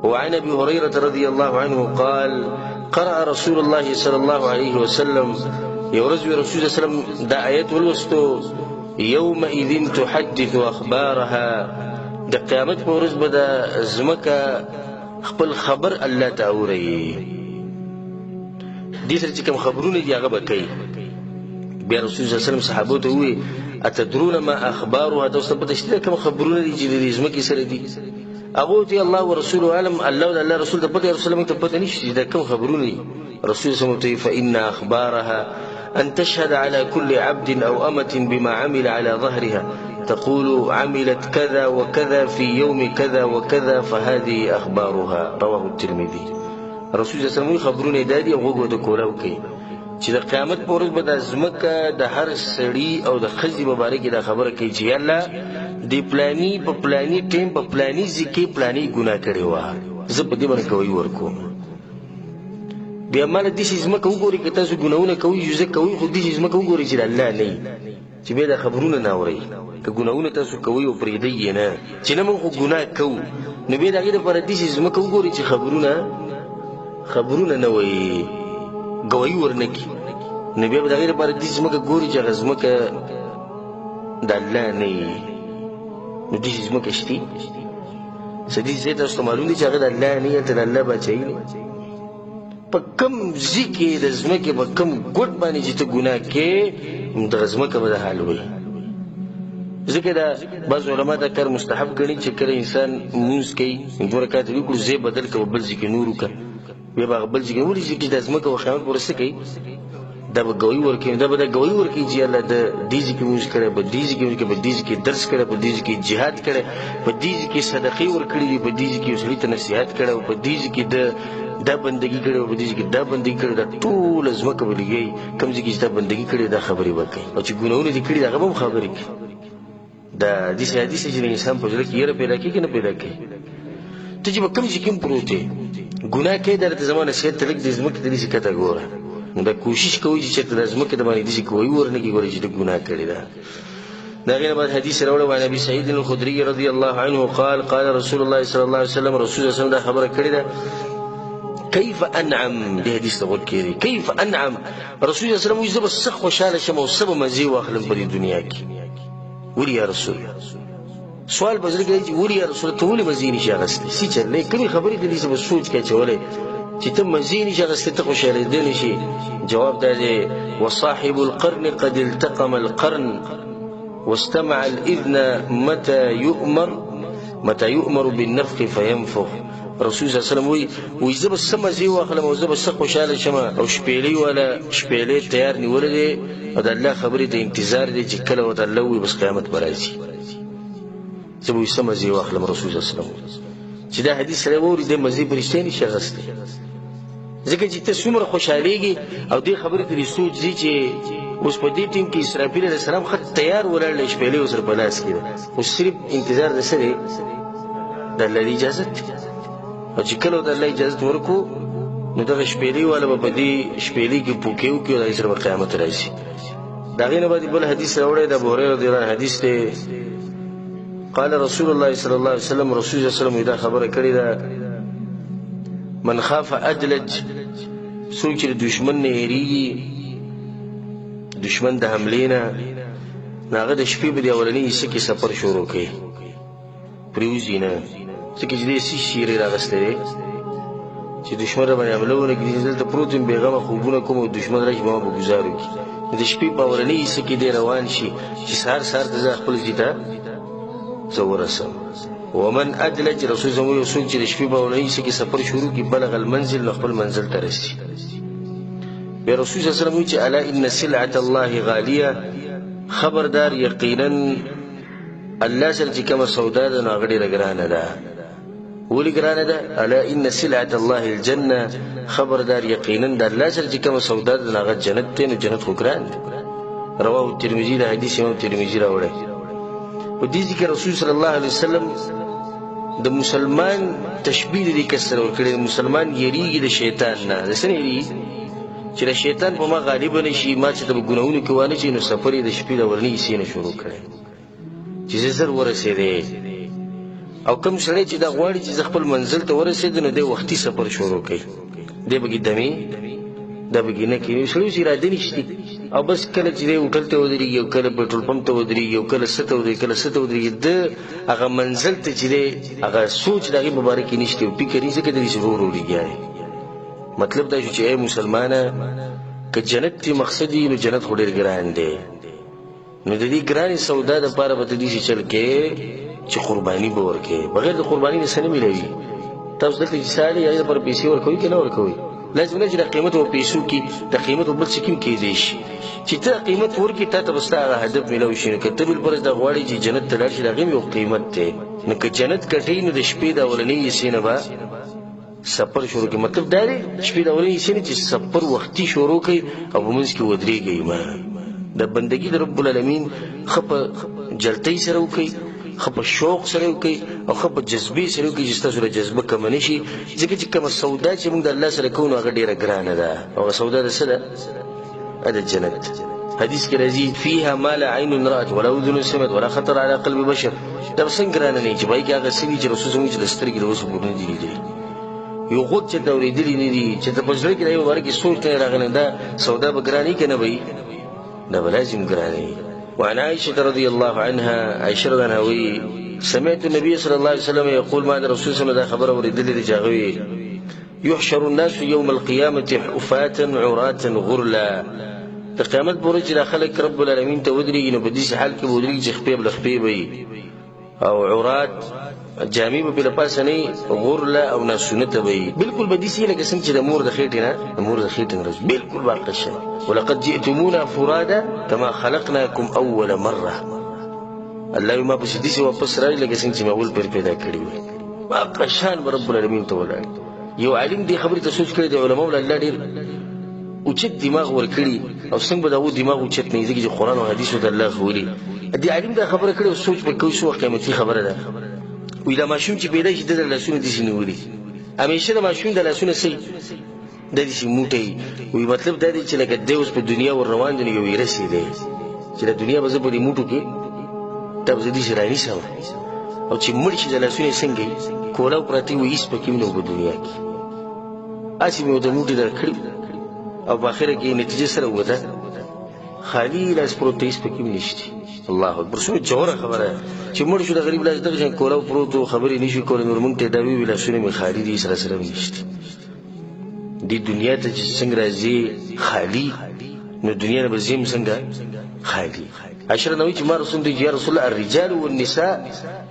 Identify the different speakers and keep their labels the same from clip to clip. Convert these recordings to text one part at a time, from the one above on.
Speaker 1: وعن ابي هريره رضي الله عنه قال قرأ رسول الله صلى الله عليه وسلم يورز رسول الله صلى الله عليه وسلم دا آيات والوستو يومئذ تحدث أخبارها دا قیامت په ورځ به دا ځمکه خپل خبر الله ته اوري دې سره چې کوم خبرونه دي هغه به کوي. بیا رسول الله صلی الله علیه وسلم صحابو ته وویل اتدرون ما اخبارها تاسو په تشته کوم خبرونه دي چې د ځمکې سره دي؟ هغه ته الله ورسوله علم الله او الله رسول ته پته رسول الله ته پته نشي دا کوم خبرونه دي. رسول الله صلی الله علیه وسلم فإن أخبارها أن تشهد على كل عبد أو أمة بما عمل على ظهرها تقول عملت كذا وكذا في يوم كذا وكذا فهذه أخبارها. رواه الترمذي. رسول الله صلی الله علیه وسلم خبرونه دادي او غوږ د کولاو کوي چې د قیامت په ورځ به د ځمکه د هر سړي او د ښځې مبارک دا خبره کوي چې الله د پلاني په پلاني ټیم په پلاني ځکه پلاني ګناه کړې وه زه په دې باندې کوي ورکوم. بیا مال دې ځمکه وګوري که تاسو ګناونه کوي یوزه کوي خو دې ځمکه وګوري چې الله نه چې بیا د خبرونه نه اوري که ګناونه تاسو کوي او پرېږدئ یې نه چې نه موږ خو ګناه کوو نو بیا د هغې دپاره دې ځمکه وګوري چې خبرونه نه وایي ګواهي ورنه کړي نو بیا به د هغې دپاره دې ځمکه ګوري چې هغه ځمکه د الله نه وي نو دې ځمکه شتي څه دې ځای تاسو ته معلوم دي چې هغه د الله نه وي هلته د الله باچایي دی. په کوم ځای کې د ځمکې په کوم ګوټ باندې چې ته ګناه کوې دغه ځمکه به د حال وي. ځکه دا بعض علما دا کار مستحب ګڼي چې کله انسان لمونځ کوي 2 رکعات یې وکړو ځای بدل کړه بل ځای کې نور وکړه بیا به هغه بل ځای کې ولې چې دا ځمکه به قیامت پورې څه کوي دا به ګواهي ورکوي دا به دا ګواهي ورکوي چې الله د دې ځای کې لمونځ کړی په دې ځای کې لمونځ کړی په دې ځای کې درس کړی په دې ځای کې جهاد کړی په دې ځای کې صدقې ورکړي دي په دې ځای کې یو سړي ته نصیحت کړی او په دې ځای کې دا بندګي کړې او په دې کې دا بندګي کړې دا ټوله ځمکه به لګي کوم ځای کې چې دا بندګي کړې دا خبرې به کوي او چې ګناهونه دې کړي هغه به هم خبرې کوي. دا داسې حدیث چې د انسان په زړه کې یره پیدا کوي که نه پیدا کوي. ته چې به کوم ځای کې هم پروت یې ګناه کوې دا درته زما نصیحت ته لږ د ځمکې ته داسې کته ګوره نو دا کوشش کوي چې چېرته دا ځمکې د باندې داسې ګواهي ورنه کړي ګوره چې ته ګناه کړې ده. د هغې نه بعد حدیث راوړی وعن ابي سعید الخدري رضي الله عنه قال قال رسول الله صلى الله عليه وسلم رسول الله صلی الله علیه وسلم دا خبره کړې ده كيف انعم دې حدیث ته غوږ کېږدئ كيف انعم رسول الله صلی الله علیه وسلم وایي زه به څه خوشحاله شم او څه به مزې واخلم په دې دنیا کې. ولې یا رسول سوال به زړه کې چې ولې یا رسول ته ولې مزې نشي اخیستی څه چل کومې خبرې دي چې به سوچ کې اچولی چې ته مزې نشي اخیستی ته خوشحالېدی نشي. جواب دا دی وصاحب القرن قد التقم القرن واستمع الإذن متى يؤمر بالنفخ فينفخ. رسول صلی الله علیه وسلم وایي زه به څه مزې واخلم او زه به څه خوشحاله شم او شپېلۍ والا شپېلۍ تیار نیولی دی او د الله خبرې ته انتظار دی چې کله ورته الله ووایي بس قیامت به راځي زه به څه مزې واخلم. رسول صلی الله علیه وسلم چې دا حدیث سړی واوري دې مزې په رښتیا نشي اخیستی ځکه چې ته څومره خوشحالېږي او دې خبرې ته دې سوچ ځي چې اوس په دې ټیم کې اسرافیل علیه السلام خط تیار ولاړ دی شپېلۍ ورسره په لاس کې ده خو صرف انتظار د څه دی د الله د اجازت دی او چې کله د الله اجازت ورکو نو دغه شپېلۍ والا به په دې شپېلۍ کې پوکې وکړي او د هغې سره به قیامت راشي. د هغې نه بعد بل حدیث راوړی د ابوهریرة رضی الله عنه حدیث دی قال رسول الله صلی الله علیه وسلم رسول الله صلی الله علیه وسلم دا خبره کړې ده من خاف ادلج څوک چې د دشمن نه هېرېږي دشمن د حملې نه نو هغه د شپې به د اولنۍ حصه کې سفر شروع کوي پرېوځي نه ځکه چې دې سي شیرې راغستی دی چې دشمن را باندې حمله ونه کړي دلته پروت یم بېغمه خوبونه کوم او دشمن راشي ما به ګزار وکړي نو د شپې په اولنۍ حصه کې دی روان شي چې سهار ته زه خپل ځای ته زه ورسم. ومن ادلج رسول الله وایي څوک چې د شپې په اولنۍ حصه کې سفر شروع کړي بلغ المنزل نو خپل منزل ته رسي. بیا رسول صلی الله علیه وسلم وایي چې الا ان سلعة الله غالیه خبردار یقینا الله سره چې کومه سودا ده نو هغه ډېره ګرانه ده. ولې ګرانه ده؟ الا ان سلعة الله الجنه خبردار یقینا د الله سره چې کومه سودا ده نو هغه جنت دی نو جنت خو ګران دی. رواه الترمذي دا حدیث امام ترمذي راوړی. په دې کې رسول صلی الله علیه وسلم د مسلمان تشبیه دې کس سره ورکړی مسلمان یریږي د شیطان نه د څه نه یریږي چې د شیطان په ما غالب نه شي ما چې د ګناهونو کې وانه شي نو سفر یې د شپې د اولنۍ حصې نه شروع کړی چې زه زر ورسېدی او کوم سړی چې دا غواړي چې خپل منزل ته ورسېد نو دی وختي سفر شروع کوي دی بګي دمي دا بګي نه کوي سړی چې را دي نشته او بس کله چې دی هوټل ته ودرېږي او کله پټرول پمپ ته ودرېږي او کله سته ودرېږي کله سته ودرېږي د هغه منزل ته چې دی هغه سوچ دغه مبارک نشته او فکر یې څه کوي چې ورو لګي مطلب دا چې اے مسلمانه که جنت تی مقصد دی نو جنت خو ډېر ګران دی نو د دې ګرانې سودا د پاره به دې چل کې چې قرباني به ورکې بغیر د قرباني نه سره ملوي تاسو دلته چې ساړي یا پر پیسې ورکوي کنه ورکوي لازم نه چې د قیمت او پیسو کې د قیمت او بل څه کې دی شي چې ته قیمت ورکې ته تاسو هدف ملوي شي که ته بل پر د غواړي چې جنت ته لاړ شي دغه یو قیمت دی نو که جنت کټی نو د شپې د اولنۍ سینه با سفر شروع کی مطلب دا دی شپې د اولنۍ سینه چې سفر وختي شروع کی او موږ کې ودرېږي ما د بندگی د رب العالمین خپ جلتی سره وکي خپ شوق سره وکي او خپ جذبي سره وکي چې تاسو له جذبه کم نشي ځکه چې کوم سودا چې موږ د الله سره کوو هغه ډیره ګرانه ده او سودا د څه ده د جنت حدیث کې راځي فيها ما لا عين رأت ولا اذن سمعت ولا خطر على قلب بشر دا څنګه ګرانه نه چې بای کې هغه سړي چې رسول الله د سترګې له وسو نه دی لیدلی یو غوږ چې دا ورېدلی نه دي چې د پښتو کې دا یو ورګي سوچ ته راغلی دا سودا به ګراني کنه وي دا لازم ګراني وعن عائشة رضي الله عنها عائشة رضي الله عنها سمعت النبي صلى الله عليه وسلم يقول ما رسول الله صلى الله عليه وسلم خبر ورېدلی جاغوي يحشر الناس يوم القيامة حفاة عراة غرلا د قیامت پر ورځ چې خلک رب العالمین ته ودرېږي نو په دې حال کې ودرېږي چې خپې بل خپې وي او عورات جامې په لپاسه نه غرله او ناسونه ته وي بالکل به دې سي لکه څنګه چې د مور د خېټې نه بالکل واقع شي ولقد جئتمونا فرادا كما خلقناكم اول مره الله ما په دې سي واپس راځي لکه څنګه چې ما اول پر پیدا کړی وي واقع شان رب العالمین ته ولاړ یو عالم دې خبرې ته سوچ کړی دی علماء الله ډېر اوچت دماغ ورکړي او څنګه به دا و دماغ اوچت نه ځکه چې قرآن او حدیث د الله خولي دې عالم دا خبره کړې او سوچ وکړي شو قیمتي خبره ده وی دا ماشوم چې پیدا شي د لاسونو دي سينوري همیشه د ماشوم د لاسونو سي د دې سي موټي وی مطلب دا دی چې لکه د اوس په دنیا ور روان دي یو ورسي دی چې د دنیا په ځبري موټو کې تب دې شرایي سم او چې مړ شي د لاسونو څنګه کولاو پرتی وې اس په کې نو په دنیا کې اسی مې د موټي درکړي او په اخر کې نتیجه سره وته خالی لاس پروتیس پکې نشته الله اکبر شو جوړه خبره چې مړ شو د غریب لاس دغه کولاو پروتو خبرې نشي کولای نور مونږ ته دا وی ویل شنو می خالی دي سره سره نشته دی دنیا ته چې څنګه راځي خالی نو دنیا به زم څنګه خالی عشره نوې چې ما رسول دی یا رسول الله الرجال والنساء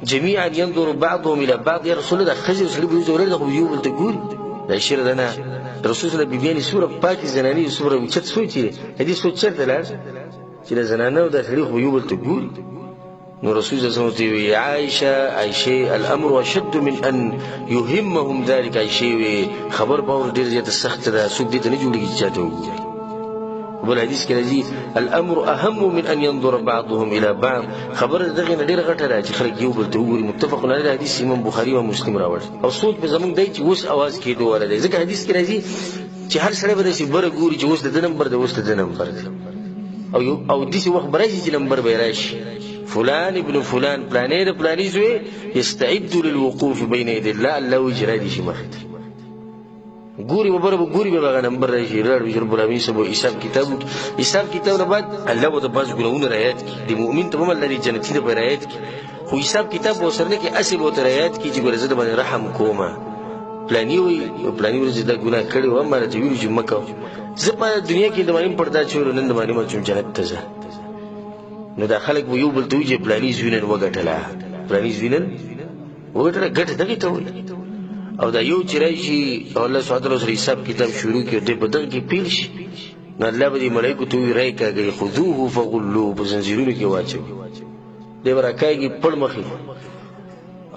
Speaker 1: جميعا ينظر بعضهم الى بعض یا رسول الله خزر سره به زورل خو یو بل ته ګور دا شیر دنا رسول الله بیبیانی سوره پاکي زنانی سوره وچت سوچي دې سوچ چرته لاړ چې زنانه د خلیق یو بل ته ګور نو رسول الله صلی الله علیه وسلم عائشه الامر اشد من ان يهمهم ذلك عائشه خبر باور ډیر زیات سخت ده سوق دې نه جوړیږي چاته وګوري بل حدیث کې راځي الامر اهم من ان ينظر بعضهم الى بعض خبر دغه ډیر غټه ده چې خلک یو بل ته وګوري متفق علیه حدیث امام بخاری او مسلم راوړ او سوچ په زمونږ دی چې اوس आवाज کېدو ولري ځکه حدیث کې راځي چې هر سړی به شي بر ګوري چې اوس د نمبر د اوس د نمبر او دې وخت براشي چې نمبر به راشي فلان ابن فلان پلانې د پلانې زوی یستعد للوقوف بین يدي الله الله وجرا دي شي مخته ګوري ګوري به هغه نمبر راشي رب العالمین سبو حساب کتاب نه بعد الله و د باز ګناونه رعایت کی د مؤمن ته هم الله جنتی د رعایت کی خو حساب کتاب وسرنه کې اصل و رعایت کی چې ګورزه د باندې رحم کوما پلانې ورځ د ګناه کړي و ما ته ویل چې مکه زه په دنیا کې د باندې پردا چور نن د باندې مچم جنت ته ځه نو دا خلک یو بل ته ویل پلانې زوینن وګټله ګټه دغه ته وایي او دا یو چې راشي الله سبحانه وتعالى حساب کتاب شروع کړي د بدن کې پیل شي نو الله به ملائکه ته وی راکاږي خذوه فغلوه په زنجیرونو کې واچوي دی ورکاږي پړ مخې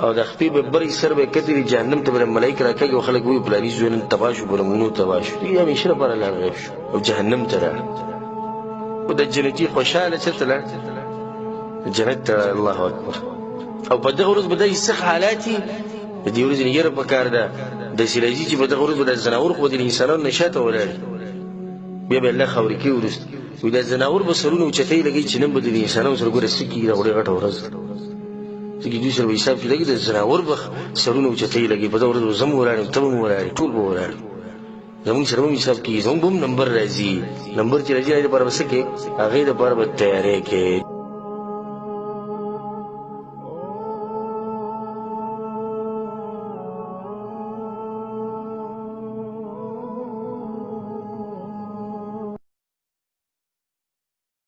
Speaker 1: او د خپې به بری سر به کتري جهنم ته ملائکه راکاږي او خلک وی پلاني ځوانن تباشو بلمونو تباشو دی همیشه پر الله غیب شو او جهنم ته را او د جنتی خوشاله چتله جنت الله اکبر او په دغه ورځ به د سخت حالاتي د دې ورځې یې په کار ده د سیلېجی چې په دغه ورځ د زناور خو د انسانانو نشاته ولاړ بیا به الله خوري کې ورست وي د زناور په سرونو چتې لګي چې نن به د انسانانو سره ګوره سکی دا وړه غټه ورځ ځکه دوی سره به حساب کې لګي د زناور به سرونه اوچتوي لګي په دا ورځ به زه هم ولاړ یم ته به هم ولاړ ټول به ولاړ زمونږ سره به هم حساب کېږي زمونږ به هم نمبر راځي نمبر چې راځي هغې دپاره به څه کې هغې دپاره به تیاری کې